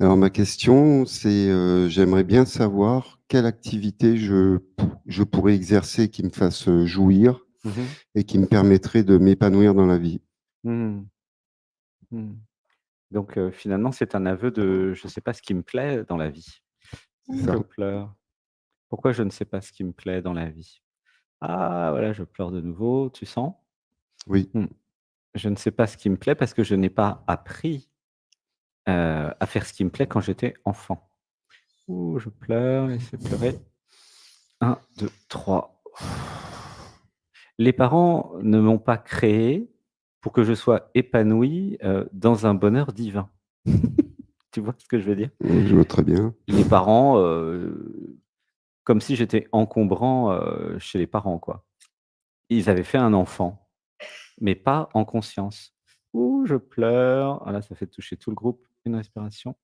Alors ma question, c'est, j'aimerais bien savoir quelle activité je pourrais exercer qui me fasse, jouir Mmh. et qui me permettrait de m'épanouir dans la vie. Mmh. Mmh. Donc finalement, c'est un aveu de: «Je ne sais pas ce qui me plaît dans la vie». C'est Ouh, je ça? pleure. Pourquoi je ne sais pas ce qui me plaît dans la vie? Ah voilà, je pleure de nouveau, tu sens? Oui. Mmh. Je ne sais pas ce qui me plaît parce que je n'ai pas appris, à faire ce qui me plaît quand j'étais enfant. Ouh, je pleure, laissez pleurer. 1, 2, 3. Les parents ne m'ont pas créé pour que je sois épanoui, dans un bonheur divin. Tu vois ce que je veux dire? Je vois très bien. Les parents, comme si j'étais encombrant, chez les parents, quoi. Ils avaient fait un enfant, mais pas en conscience. Ouh, je pleure. Ah là, ça fait toucher tout le groupe. Une respiration.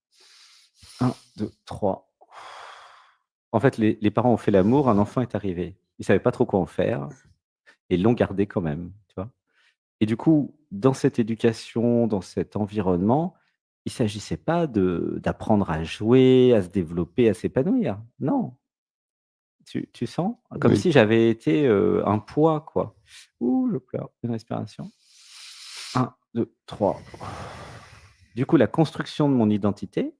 1, 2, 3. En fait, les parents ont fait l'amour, un enfant est arrivé. Ils savaient pas trop quoi en faire et ils l'ont gardé quand même, tu vois? Et du coup, dans cette éducation, dans cet environnement, il s'agissait pas d'apprendre à jouer, à se développer, à s'épanouir. Non, tu sens? Comme Oui. si j'avais été, un poids, quoi. Ouh, je pleure. Une respiration. 1, 2, 3. Du coup, la construction de mon identité,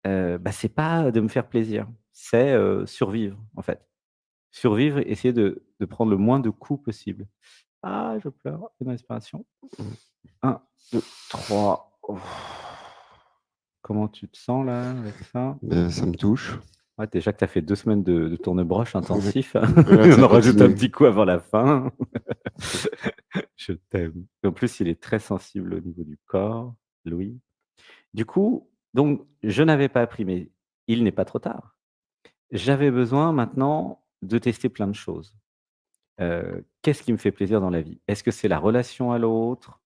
bah, c'est pas de me faire plaisir, c'est, survivre, en fait. Survivre, essayer de prendre le moins de coups possible. Ah, je pleure. Une respiration. 1, 2, 3. Comment tu te sens là, avec ça? Ça me touche. Ouais, déjà que tu as fait 2 semaines de tourne-broche Ouais. intensif. Voilà, Et on ça en rajoute un continue. petit coup avant la fin. Je t'aime. En plus, il est très sensible au niveau du corps, Louis. Du coup, donc je n'avais pas appris, mais il n'est pas trop tard. J'avais besoin maintenant de tester plein de choses. Qu'est-ce qui me fait plaisir dans la vie? Est-ce que c'est la relation à l'autre?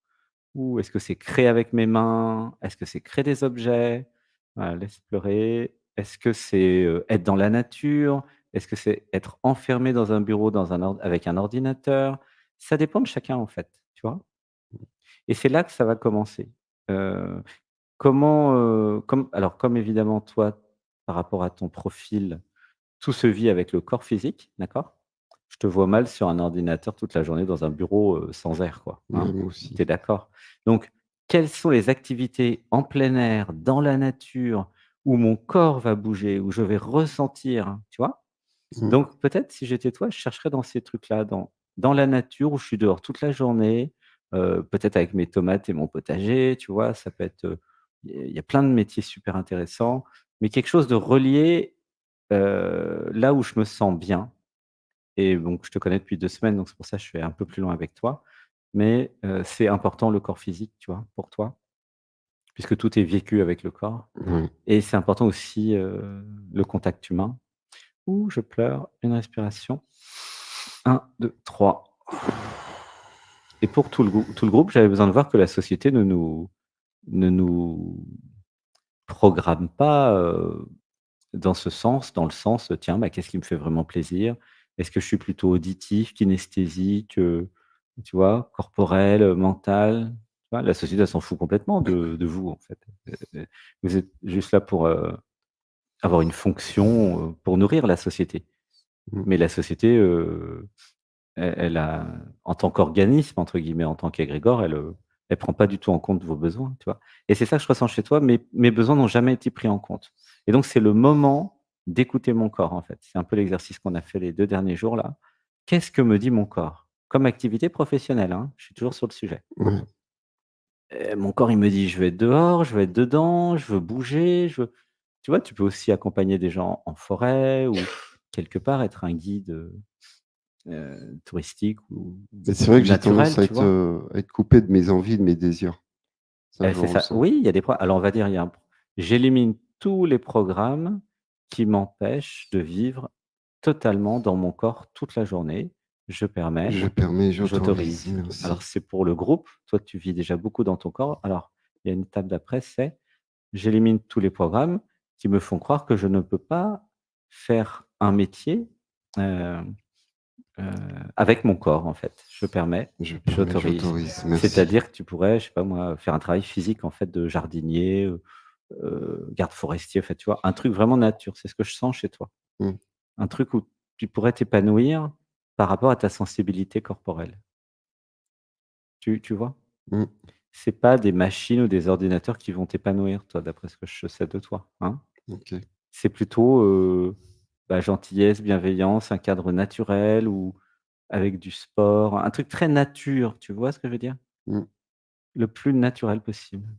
Ou est-ce que c'est créer avec mes mains? Est-ce que c'est créer des objets? Voilà, laisse pleurer. Est-ce que c'est, être dans la nature? Est-ce que c'est être enfermé dans un bureau, dans un ord avec un ordinateur? Ça dépend de chacun, en fait, tu vois? Et c'est là que ça va commencer. Heu, comme évidemment toi, par rapport à ton profil, tout se vit avec le corps physique, d'accord? Je te vois mal sur un ordinateur toute la journée dans un bureau, sans air, quoi, Ouais, hein? moi aussi. Tu es d'accord? Donc, quelles sont les activités en plein air, dans la nature, où mon corps va bouger, où je vais ressentir, tu vois? Mmh. Donc peut-être si j'étais toi, je chercherais dans ces trucs-là, dans la nature où je suis dehors toute la journée, peut-être avec mes tomates et mon potager, tu vois? Ça peut être, il y a plein de métiers super intéressants, mais quelque chose de relié, là où je me sens bien. Et donc je te connais depuis 2 semaines, donc c'est pour ça que je suis un peu plus loin avec toi. Mais, c'est important le corps physique, tu vois, pour toi? Puisque tout est vécu avec le corps Ouais. et c'est important aussi, le contact humain. Ouh, je pleure, une respiration. 1, 2, 3. Et pour tout le groupe, j'avais besoin de voir que la société ne nous programme pas, dans ce sens, dans le sens, tiens, bah, qu'est-ce qui me fait vraiment plaisir? Est-ce que je suis plutôt auditif, kinesthésique, tu vois? Corporel, mental? Tu vois? La société, elle s'en fout complètement de vous, en fait. Vous êtes juste là pour, avoir une fonction, pour nourrir la société. Mmh. Mais la société, elle a en tant qu'organisme, entre guillemets, en tant qu'égrégore, elle prend pas du tout en compte vos besoins, tu vois? Et c'est ça que je ressens chez toi, mes besoins n'ont jamais été pris en compte. Et donc c'est le moment d'écouter mon corps, en fait. C'est un peu l'exercice qu'on a fait les 2 derniers jours là. Qu'est-ce que me dit mon corps? Comme activité professionnelle, hein, je suis toujours sur le sujet. Ouais. Mon corps, il me dit: «Je veux être dehors, je veux être dedans, je veux bouger, je veux». Tu vois, tu peux aussi accompagner des gens en forêt ou quelque part être un guide, touristique Mais c'est vrai ou que j'ai tendance naturel, tu vois? à être coupé de mes envies, de mes désirs. Ça, je le C'est ça. ressens. Oui, il y a des pro alors on va dire, il y a un pro j'élimine tous les programmes qui m'empêchent de vivre totalement dans mon corps toute la journée. Je permets, Je permets, j'autorise, j'autorise. Alors merci. c'est pour le groupe, toi tu vis déjà beaucoup dans ton corps. Alors il y a une étape d'après, c'est j'élimine tous les programmes qui me font croire que je ne peux pas faire un métier, heu Heu, avec mon corps, en fait. Je permets, Je permets, j'autorise. j'autorise, merci. C'est-à-dire que tu pourrais, je sais pas moi, faire un travail physique, en fait, de jardinier, garde forestier, en fait, tu vois? Un truc vraiment nature, c'est ce que je sens chez toi. Mmh. Un truc où tu pourrais t'épanouir par rapport à ta sensibilité corporelle. Tu vois? Mmh. C'est pas des machines ou des ordinateurs qui vont t'épanouir, toi, d'après ce que je sais de toi, hein? OK. C'est plutôt, bah, gentillesse, bienveillance, un cadre naturel ou avec du sport, un truc très nature, tu vois ce que je veux dire? Mmh. Le plus naturel possible.